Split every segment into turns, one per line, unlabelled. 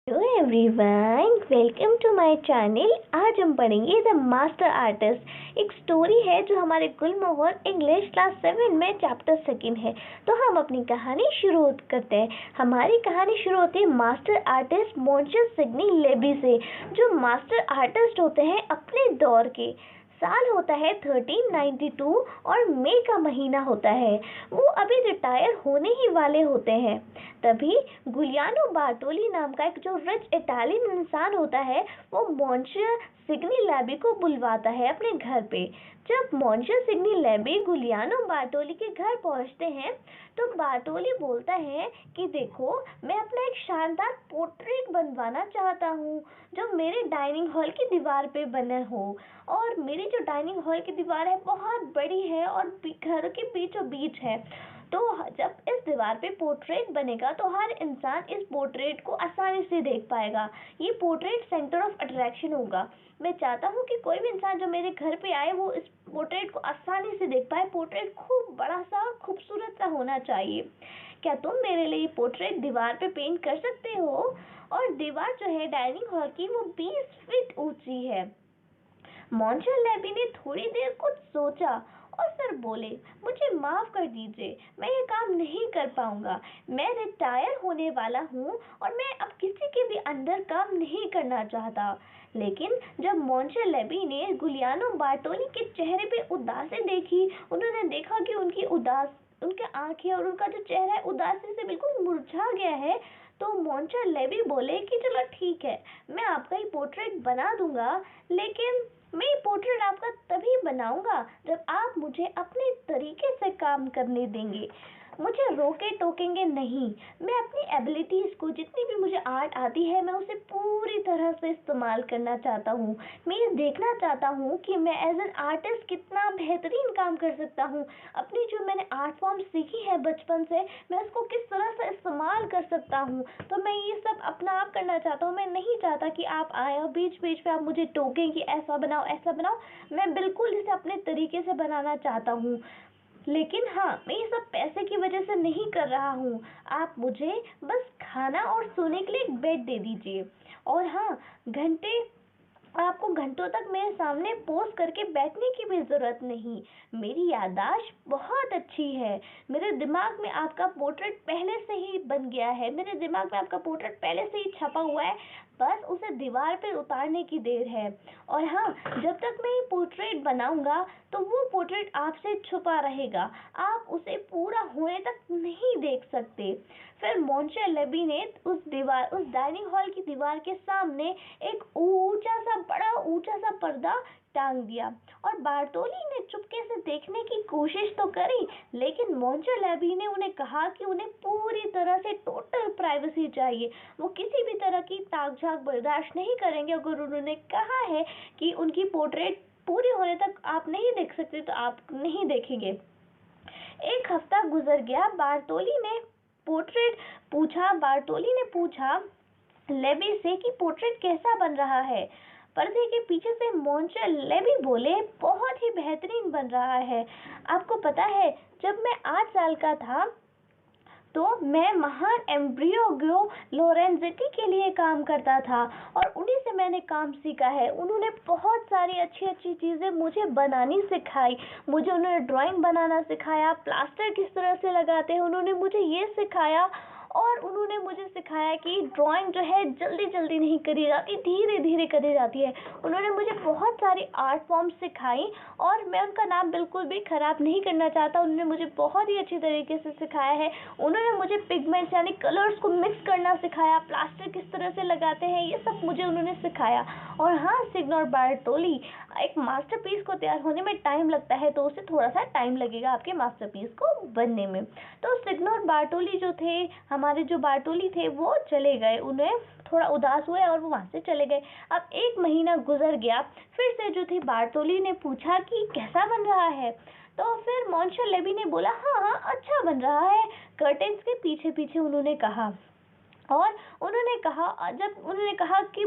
Hello everyone, welcome to my channel. आज हम पढ़ेंगे द मास्टर आर्टिस्ट। एक स्टोरी है जो हमारे गुलमोहर इंग्लिश क्लास 7 में चैप्टर 2 है। तो हम अपनी कहानी शुरू करते हैं। हमारी कहानी शुरू होती है मास्टर आर्टिस्ट मॉन्सियर सिडनी लेबी से, जो मास्टर आर्टिस्ट होते हैं अपने दौर के। साल होता है 1392 और मई का महीना होता है। वो अभी रिटायर होने ही वाले होते हैं। तभी गुलियानो बार्टोली नाम का एक जो रिच इटालियन इंसान होता है, वो मॉन्सियर सिडनी लेबी को बुलवाता है अपने घर पे। जब मॉन्सियर सिडनी लेबी गुलियानो बार्टोली के घर पहुंचते हैं, तो बार्टोली बोलता है कि देखो, मैं अपना एक शानदार पोर्ट्रेट बनवाना चाहता हूँ जो मेरे डाइनिंग हॉल की दीवार पे बना हो। और मेरी जो डाइनिंग हॉल की दीवार है बहुत बड़ी है और घर के बीचों बीच है। तो जब इस दीवार पे पोर्ट्रेट बनेगा तो हर इंसान इस पोर्ट्रेट को आसानी से देख पाएगा। ये पोर्ट्रेट सेंटर ऑफ अट्रैक्शन होगा। मैं चाहता हूँ कि कोई भी इंसान जो मेरे घर पे आए वो इस पोर्ट्रेट को आसानी से देख पाए। पोर्ट्रेट खूब बड़ा सा और खूबसूरत सा होना चाहिए। क्या तुम मेरे लिए पोर्ट्रेट दीवार पे पेंट कर सकते हो? और दीवार जो है डाइनिंग हॉल की वो 20 फीट ऊंची है। मॉन्सियर लेबी ने थोड़ी देर कुछ सोचा और फिर बोले, मुझे माफ कर दीजिए, मैं ये काम नहीं कर पाऊंगा। मैं रिटायर होने वाला हूँ और मैं अब किसी के भी अंडर काम नहीं करना चाहता। लेकिन जब मॉन्सियर लेबी ने गुलियानो बार्टोली के चेहरे पे उदासी देखी, उन्होंने देखा कि उनके आंखें और उनका जो चेहरा है उदासी से बिल्कुल मुरझा गया है। तो मॉन्सियर लेबी बोले कि चलो ठीक है, मैं आपका ही पोर्ट्रेट बना दूंगा, लेकिन मैं ये पोर्ट्रेट आपका तभी बनाऊंगा जब आप मुझे अपने तरीके से काम करने देंगे। मुझे रोके टोकेंगे नहीं। मैं अपनी एबिलिटीज को, जितनी भी मुझे आर्ट आती है, मैं उसे पूरी तरह से इस्तेमाल करना चाहता हूँ। मैं ये देखना चाहता हूँ कि मैं एज एन आर्टिस्ट कितना बेहतरीन काम कर सकता हूँ। अपनी जो मैंने आर्ट फॉर्म सीखी है बचपन से, मैं उसको किस तरह से इस्तेमाल कर सकता हूँ। तो मैं ये सब अपना आप करना चाहता हूँ। मैं नहीं चाहता कि आप आए और बीच बीच में आप मुझे टोकें कि ऐसा बनाओ ऐसा बनाओ। मैं बिल्कुल इसे अपने तरीके से बनाना चाहता हूँ। लेकिन हाँ, मैं ये सब पैसे की वजह से नहीं कर रहा हूँ। आप मुझे बस खाना और सोने के लिए एक बेड दे दीजिए। और हाँ, आपको घंटों तक मेरे सामने पोज करके बैठने की भी जरूरत नहीं। मेरी याददाश्त बहुत अच्छी है। मेरे दिमाग में आपका पोर्ट्रेट पहले से ही बन गया है। मेरे दिमाग में आपका पोर्ट्रेट पहले से ही छपा हुआ है। बस उसे दीवार पे उतारने की देर है। और हाँ, जब तक मैं ये पोर्ट्रेट बनाऊंगा तो वो पोर्ट्रेट आपसे छुपा रहेगा। आप उसे पूरा होने तक नहीं देख सकते। फिर मॉन्सियर लेबी ने उस डाइनिंग हॉल की दीवार के सामने एक बड़ा ऊंचा सा पर्दा टांग दिया। और बार्टोली ने चुपके से देखने की कोशिश तो करी, लेकिन मॉन्सियर लेबी ने उन्हें कहा कि उन्हें पूरी तरह से टोटल प्राइवेसी चाहिए। वो किसी भी तरह की ताक झाक बर्दाश्त नहीं करेंगे। अगर उन्होंने कहा है कि उनकी पोर्ट्रेट पूरी होने तक आप नहीं देख सकते तो आप नहीं देखेंगे। एक हफ्ता गुजर गया। बार्टोली ने पूछा लेबी से कि पोर्ट्रेट कैसा बन रहा है। पर्दे के पीछे से मॉन्सियर लेबी बोले, बहुत ही बेहतरीन बन रहा है। आपको पता है, जब मैं 8 साल का था तो मैं महान एम्ब्रियो लोरेंजेटी के लिए काम करता था और उन्हीं से मैंने काम सीखा है। उन्होंने बहुत सारी अच्छी अच्छी चीज़ें मुझे बनानी सिखाई। मुझे उन्होंने ड्राइंग बनाना सिखाया, प्लास्टर किस तरह से लगाते हैं उन्होंने मुझे ये सिखाया। और उन्होंने मुझे सिखाया कि ड्राइंग जो है जल्दी जल्दी नहीं करी जाती, धीरे धीरे करी जाती है। उन्होंने मुझे बहुत सारी आर्ट फॉर्म सिखाई और मैं उनका नाम बिल्कुल भी ख़राब नहीं करना चाहता। उन्होंने मुझे बहुत ही अच्छी तरीके से सिखाया है। उन्होंने मुझे पिगमेंट्स यानी कलर्स को मिक्स करना सिखाया, प्लास्टर किस तरह से लगाते हैं, ये सब मुझे उन्होंने सिखाया। और हाँ, सिग्नोर बार्टोली, एक मास्टरपीस को तैयार होने में टाइम लगता है, तो उसे थोड़ा सा टाइम लगेगा आपके मास्टरपीस को बनने में। तो सिग्नोर बार्टोली जो थे, हमारे जो बार्टोली थे, वो चले गए। उन्हें थोड़ा उदास हुए और वो वहाँ से चले गए। अब 1 महीना गुजर गया। फिर से जो थी बार्टोली ने पूछा कि कैसा बन रहा है। तो फिर मॉन्सियर लेबी ने बोला, हाँ हाँ, अच्छा बन रहा है। कर्टेन्स के पीछे पीछे उन्होंने कहा। और जब उन्होंने कहा कि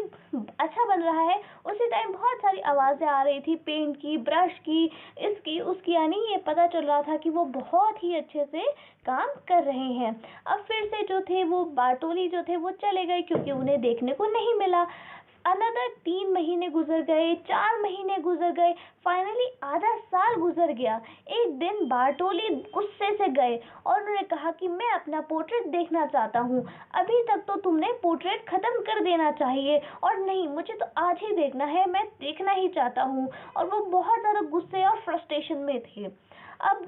अच्छा बन रहा है, उसी टाइम बहुत सारी आवाज़ें आ रही थी, पेंट की, ब्रश की, इसकी उसकी, यानी ये पता चल रहा था कि वो बहुत ही अच्छे से काम कर रहे हैं। अब फिर से जो थे वो बारटोली जो थे वो चले गए, क्योंकि उन्हें देखने को नहीं मिला। अनदर 3 महीने गुजर गए, 4 महीने गुजर गए, फाइनली आधा साल गुजर गया। एक दिन बारटोली गुस्से से गए और उन्होंने कहा कि मैं अपना पोर्ट्रेट देखना चाहता हूँ। अभी तक तो तुमने पोर्ट्रेट खत्म कर देना चाहिए, और नहीं, मुझे तो आज ही देखना है, मैं देखना ही चाहता हूँ। और वो बहुत ज़्यादा गुस्से और फ्रस्ट्रेशन में थे। अब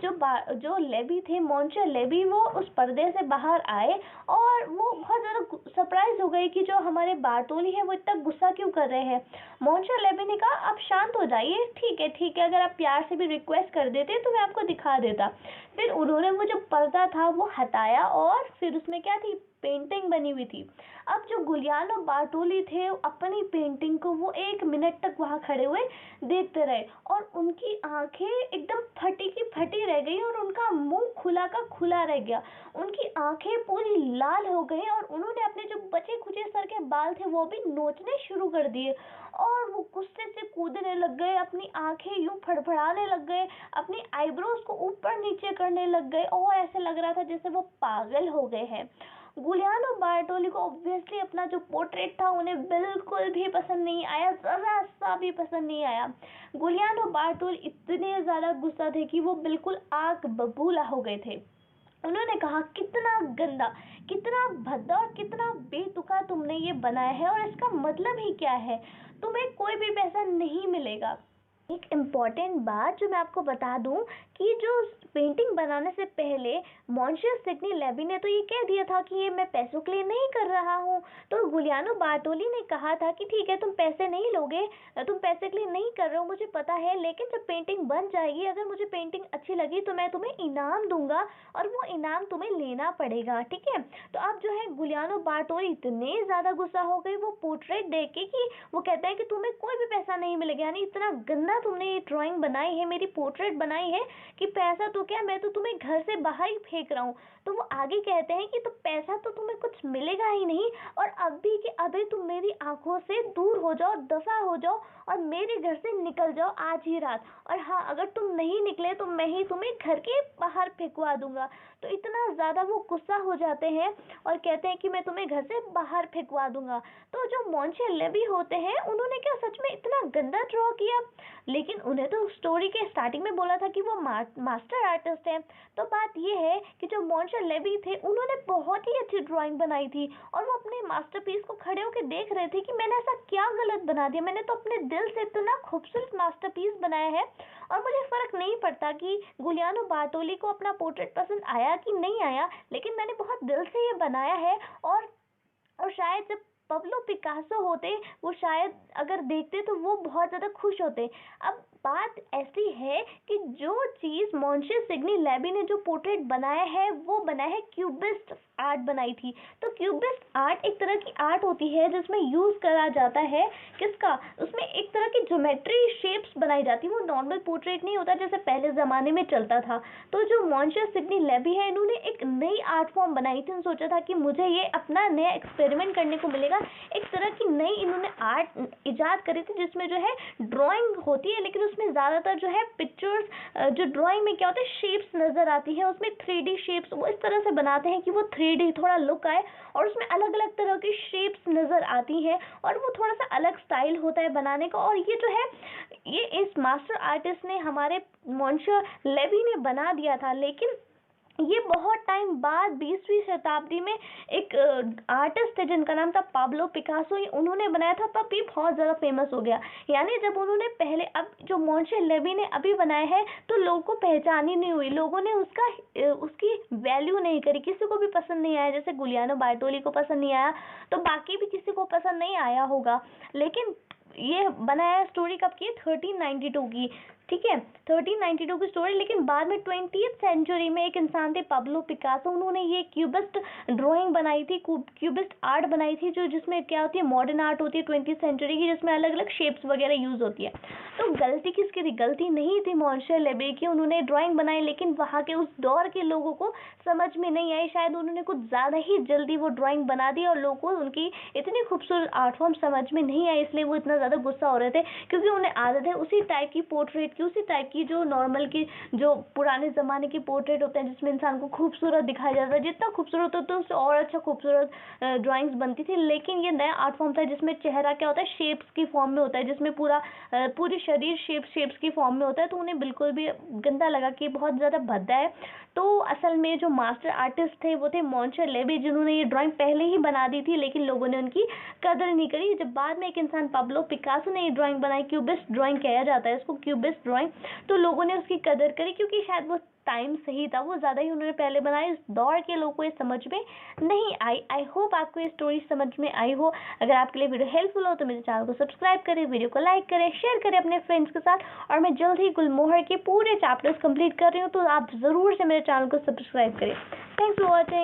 जो लेबी थे, मॉन्शर लेबी, वो उस पर्दे से बाहर आए और वो बहुत ज़्यादा सरप्राइज हो गई कि जो हमारे बारटोली है वो इतना गुस्सा क्यों कर रहे हैं। मॉन्शर लेबी ने कहा, आप शांत हो जाइए, ठीक है ठीक है, अगर आप प्यार से भी रिक्वेस्ट कर देते तो मैं आपको दिखा देता। फिर उन्होंने वो जो पर्दा था वो हटाया और फिर उसमें क्या थी, पेंटिंग बनी हुई थी। अब जो गुलियानो बारटोली थे, अपनी पेंटिंग को वो 1 मिनट तक वहाँ खड़े हुए देखते रहे, और उनकी आंखें एकदम फटी की फटी रह गई और उनका मुंह खुला का खुला रह गया। उनकी आंखें पूरी लाल हो गई और उन्होंने अपने जो बचे खुचे सर के बाल थे वो भी नोचने शुरू कर दिए, और वो गुस्से से कूदने लग गए, अपनी आंखें यूं फड़फड़ाने लग गए, अपनी आईब्रोज को ऊपर नीचे करने लग गए, और ऐसे लग रहा था जैसे वो पागल हो गए हैं। गुलियानो बारटोली को ऑब्वियसली अपना जो पोर्ट्रेट था उन्हें बिल्कुल भी पसंद नहीं आया, जरा सा भी पसंद नहीं आया। गुलियानो बारटोली इतने ज्यादा गुस्सा थे कि वो बिल्कुल आग बबूला हो गए थे। उन्होंने कहा, कितना गंदा, कितना भद्दा और कितना बेतुका तुमने ये बनाया है, और इसका मतलब ही क्या है, तुम्हें कोई भी पैसा नहीं मिलेगा। एक इम्पॉर्टेंट बात जो मैं आपको बता दूं कि जो पेंटिंग बनाने से पहले मॉन्शियस सिडनी लेवी ने तो ये कह दिया था कि ये मैं पैसों के लिए नहीं कर रहा हूँ। तो गुलियानो बारटोली ने कहा था कि ठीक है, तुम पैसे नहीं लोगे, तुम पैसे के लिए नहीं कर रहे हो, मुझे पता है, लेकिन जब पेंटिंग बन जाएगी, अगर मुझे पेंटिंग अच्छी लगी तो मैं तुम्हें इनाम दूंगा, और वो इनाम तुम्हें लेना पड़ेगा, ठीक है। तो अब जो है गुलियानो बारटोली इतने ज़्यादा गुस्सा हो गई वो पोर्ट्रेट देख के कि वो कहता है कि तुम्हें कोई भी पैसा नहीं मिलेगा, यानी इतना गंदा तुमने ये ड्राइंग बनाई है, मेरी पोर्ट्रेट बनाई है, कि पैसा तो क्या, मैं तो तुम्हें घर से बाहर ही फेंक रहा हूँ। तो वो आगे कहते हैं कि तो पैसा तो तुम्हें कुछ मिलेगा ही नहीं, और अभी के अभी तुम मेरी आंखों से दूर हो जाओ, दफा हो जाओ, और मेरे घर से निकल जाओ आज ही रात। और हाँ, अगर तुम नहीं निकले तो मैं ही तुम्हें घर के बाहर फेंकवा दूंगा। तो इतना ज़्यादा वो गुस्सा हो जाते हैं और कहते हैं कि मैं तुम्हें घर से बाहर फेंकवा दूंगा। तो जो मॉन्शर लेवी होते हैं, उन्होंने क्या सच में इतना गंदा ड्रॉ किया? लेकिन उन्हें तो स्टोरी के स्टार्टिंग में बोला था कि वो मास्टर आर्टिस्ट हैं। तो बात ये है कि जो मॉन्शर लेवी थे, उन्होंने बहुत ही अच्छी ड्राइंग बनाई थी, और वो अपने मास्टरपीस को खड़े होकर देख रहे थे कि मैंने ऐसा क्या गलत बना दिया, मैंने तो अपने दिल से इतना खूबसूरत मास्टरपीस बनाया है, और मुझे फर्क नहीं पड़ता कि गुलियानो बारटोली को अपना पोर्ट्रेट पसंद आया कि नहीं आया, लेकिन मैंने बहुत दिल से ये बनाया है। और शायद जब पब्लो पिकासो होते, वो शायद अगर देखते तो वो बहुत ज़्यादा खुश होते। अब बात ऐसी है कि जो चीज़ मॉन्शर सिडनी लेवी ने जो पोर्ट्रेट बनाया है, वो बनाया है क्यूबिस्ट आर्ट बनाई थी। तो क्यूबिस्ट आर्ट एक तरह की आर्ट होती है जिसमें यूज़ करा जाता है किसका, उसमें एक तरह की ज्योमेट्री शेप्स बनाई जाती है, वो नॉर्मल पोर्ट्रेट नहीं होता जैसे पहले ज़माने में चलता था। तो जो मॉन्शर सिडनी लेवी है, इन्होंने एक नई आर्ट फॉर्म बनाई थी, सोचा था कि मुझे ये अपना नया एक्सपेरिमेंट करने को मिलेगा। एक तरह की नई इन्होंने आर्ट इजाद करी थी जिसमें जो है ड्राइंग होती है, लेकिन उसमें ज़्यादातर जो है पिक्चर्स, जो ड्राइंग में क्या होता है, शेप्स नज़र आती है, उसमें 3D शेप्स वो इस तरह से बनाते हैं कि वो 3D थोड़ा लुक आए, और उसमें अलग अलग तरह की शेप्स नज़र आती हैं, और वो थोड़ा सा अलग स्टाइल होता है बनाने का। और ये जो है, ये इस मास्टर आर्टिस्ट ने, हमारे मॉन्शर लेवी ने बना दिया था। लेकिन ये बहुत टाइम बाद 20वीं शताब्दी में एक आर्टिस्ट थे जिनका नाम था पाब्लो पिकासो, उन्होंने बनाया था, तब ये बहुत ज़्यादा फेमस हो गया। यानी जब उन्होंने पहले, अब जो मॉन्शर लेवी ने अभी बनाया है, तो लोगों को पहचान ही नहीं हुई, लोगों ने उसकी वैल्यू नहीं करी, किसी को भी पसंद नहीं आया। जैसे गुलियानो बारटोली को पसंद नहीं आया, तो बाकी भी किसी को पसंद नहीं आया होगा। लेकिन ये बनाया स्टोरी कब की है, 1392 की। ठीक है, 1392 की स्टोरी। लेकिन बाद में 20th सेंचुरी में एक इंसान थे पाब्लो पिकासो, उन्होंने ये क्यूबिस्ट ड्राइंग बनाई थी, क्यूबिस्ट आर्ट बनाई थी, जो जिसमें क्या होती है, मॉडर्न आर्ट होती है 20th सेंचुरी की, जिसमें अलग अलग शेप्स वगैरह यूज होती है। तो गलती किसकी थी? गलती नहीं थी मॉन्शे लेबे की, उन्होंने ड्राइंग बनाई लेकिन वहाँ के उस दौर के लोगों को समझ में नहीं आई, शायद उन्होंने कुछ ज़्यादा ही जल्दी वो ड्राइंग बना दी और लोगों को उनकी इतनी खूबसूरत आर्ट फॉर्म समझ में नहीं आई, इसलिए वो इतना ज़्यादा गुस्सा हो रहे थे, क्योंकि उन्हें आदत है उसी टाइप की पोर्ट्रेट की, उसी टाइप की जो नॉर्मल की, जो पुराने ज़माने की पोर्ट्रेट होते हैं जिसमें इंसान को खूबसूरत दिखाया जाता है, जितना खूबसूरत होता है उससे और अच्छा खूबसूरत ड्राइंग्स बनती थी। लेकिन ये नया आर्ट फॉर्म था जिसमें चेहरा क्या होता है, शेप्स की फॉर्म में होता है, जिसमें पूरी शरीर शेप्स की फॉर्म में होता है, तो उन्हें बिल्कुल भी गंदा लगा कि बहुत ज़्यादा भद्दा है। तो असल में जो मास्टर आर्टिस्ट थे वो थे मॉन्शे लेबे, जिन्होंने ये ड्राइंग पहले ही बना दी थी, लेकिन लोगों ने उनकी कदर नहीं करी। जब बाद में एक इंसान पाब्लो पिकासो ने ये ड्राइंग बनाई, क्यूबिस्ट ड्राइंग कहा जाता है इसको, क्यूबिस्ट ड्राइंग, तो लोगों ने उसकी कदर करी, क्योंकि शायद वो टाइम सही था, वो ज़्यादा ही उन्होंने पहले बनाई, इस दौर के लोगों को ये समझ में नहीं आई। आई होप आपको ये स्टोरी समझ में आई हो। अगर आपके लिए वीडियो हेल्पफुल हो तो मेरे चैनल को सब्सक्राइब करें, वीडियो को लाइक करें, शेयर करें अपने फ्रेंड्स के साथ। और मैं जल्द ही गुलमोहर के पूरे चैप्टर्स कंप्लीट कर रही हूँ, तो आप ज़रूर से मेरे चैनल को सब्सक्राइब करें। Thanks for watching.